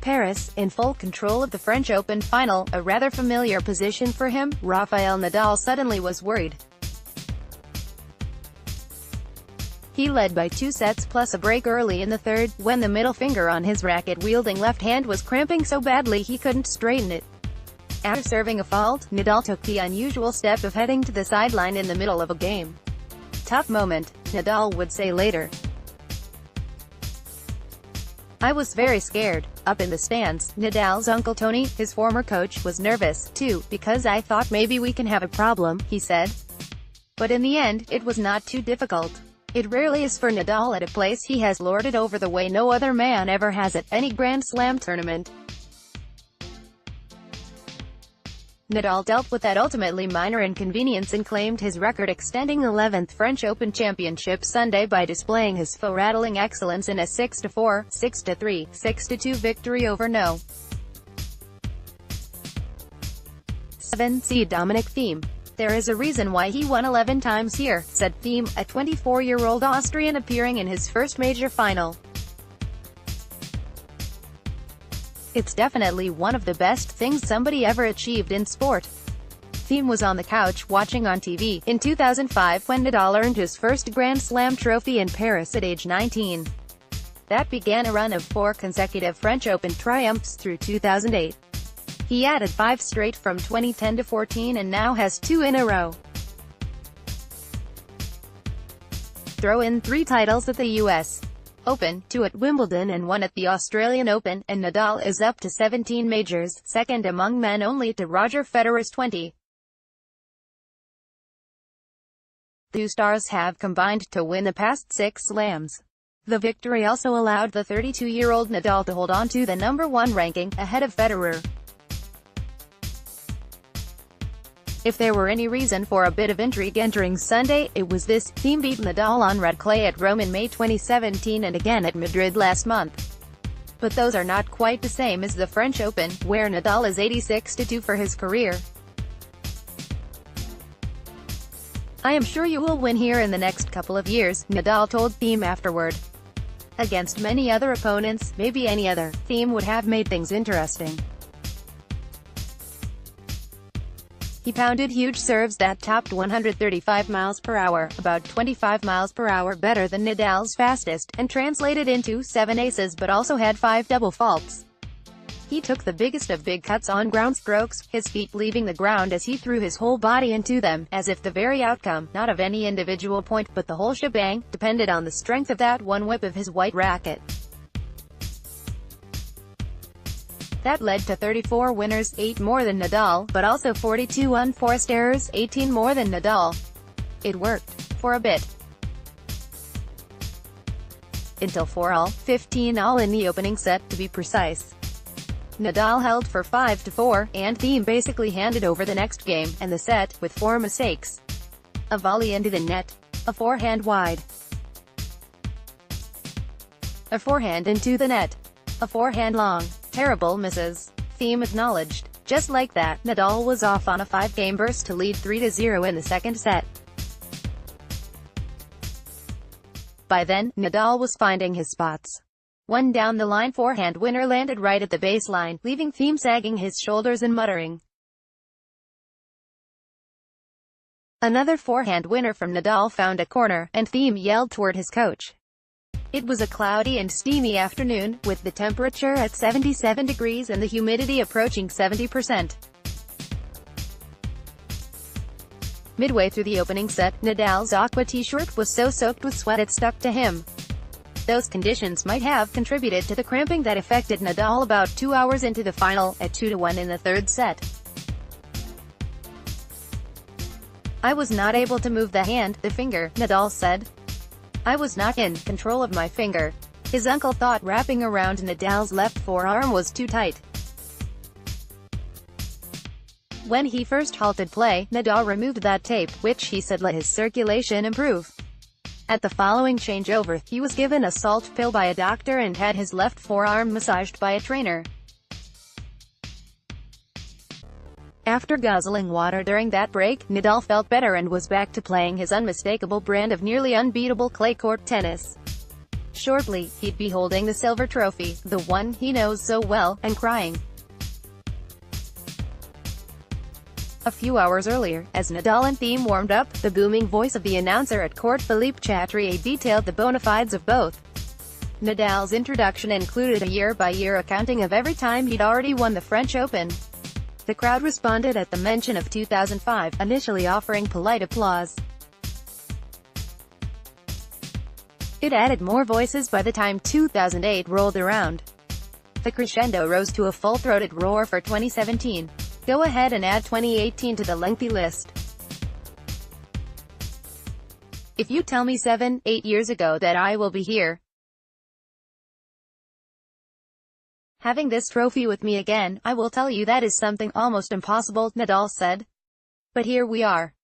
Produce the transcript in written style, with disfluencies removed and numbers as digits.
Paris, in full control of the French Open final, a rather familiar position for him, Rafael Nadal suddenly was worried. He led by 2 sets plus a break early in the third, when the middle finger on his racket-wielding left hand was cramping so badly he couldn't straighten it. After serving a fault, Nadal took the unusual step of heading to the sideline in the middle of a game. "Tough moment," Nadal would say later. "I was very scared." Up in the stands, Nadal's uncle Toni, his former coach, was nervous, too, because I thought maybe we can have a problem, he said. But in the end, it was not too difficult. It rarely is for Nadal at a place he has lorded over the way no other man ever has at any Grand Slam tournament. Nadal dealt with that ultimately minor inconvenience and claimed his record-extending 11th French Open Championship Sunday by displaying his foe-rattling excellence in a 6-4, 6-3, 6-2 victory over No. 7 seed Dominic Thiem. "There is a reason why he won 11 times here," said Thiem, a 24-year-old Austrian appearing in his first major final. "It's definitely one of the best things somebody ever achieved in sport." Thiem was on the couch watching on TV in 2005 when Nadal earned his first Grand Slam trophy in Paris at age 19. That began a run of 4 consecutive French Open triumphs through 2008. He added 5 straight from 2010 to 14 and now has 2 in a row. Throw in 3 titles at the US Open, 2 at Wimbledon and 1 at the Australian Open, and Nadal is up to 17 majors, second among men only to Roger Federer's 20. The 2 stars have combined to win the past 6 slams. The victory also allowed the 32-year-old Nadal to hold on to the #1 ranking, ahead of Federer. If there were any reason for a bit of intrigue entering Sunday, it was this: Thiem beat Nadal on red clay at Rome in May 2017 and again at Madrid last month. But those are not quite the same as the French Open, where Nadal is 86-2 for his career. "I am sure you will win here in the next couple of years," Nadal told Thiem afterward. "Against many other opponents, maybe any other, Thiem would have made things interesting. He pounded huge serves that topped 135 miles per hour, about 25 miles per hour better than Nadal's fastest, and translated into 7 aces but also had 5 double faults. He took the biggest of big cuts on ground strokes, his feet leaving the ground as he threw his whole body into them, as if the very outcome, not of any individual point but the whole shebang, depended on the strength of that one whip of his white racket. That led to 34 winners, 8 more than Nadal, but also 42 unforced errors, 18 more than Nadal. It worked. For a bit. Until 4-all, 15-all in the opening set, to be precise. Nadal held for 5-4, and Thiem basically handed over the next game, and the set, with 4 mistakes. A volley into the net. A forehand wide. A forehand into the net. A forehand long. Terrible misses. Thiem acknowledged. Just like that, Nadal was off on a 5-game burst to lead 3-0 in the second set. By then, Nadal was finding his spots. One down the line forehand winner landed right at the baseline, leaving Thiem sagging his shoulders and muttering. Another forehand winner from Nadal found a corner, and Thiem yelled toward his coach. It was a cloudy and steamy afternoon, with the temperature at 77 degrees and the humidity approaching 70%. Midway through the opening set, Nadal's aqua t-shirt was so soaked with sweat it stuck to him. Those conditions might have contributed to the cramping that affected Nadal about 2 hours into the final, at 2-1 in the third set. "I was not able to move the hand, the finger," Nadal said. "I was not in control of my finger." His uncle thought wrapping around Nadal's left forearm was too tight. When he first halted play, Nadal removed that tape, which he said let his circulation improve. At the following changeover, he was given a salt pill by a doctor and had his left forearm massaged by a trainer. After guzzling water during that break, Nadal felt better and was back to playing his unmistakable brand of nearly unbeatable clay court tennis. Shortly, he'd be holding the silver trophy, the one he knows so well, and crying. A few hours earlier, as Nadal and Thiem warmed up, the booming voice of the announcer at court Philippe Chatrier detailed the bona fides of both. Nadal's introduction included a year-by-year accounting of every time he'd already won the French Open. The crowd responded at the mention of 2005, initially offering polite applause. It added more voices by the time 2008 rolled around. The crescendo rose to a full-throated roar for 2017. Go ahead and add 2018 to the lengthy list. If you tell me 7, 8 years ago that I will be here, having this trophy with me again, I will tell you that is something almost impossible, Nadal said. But here we are.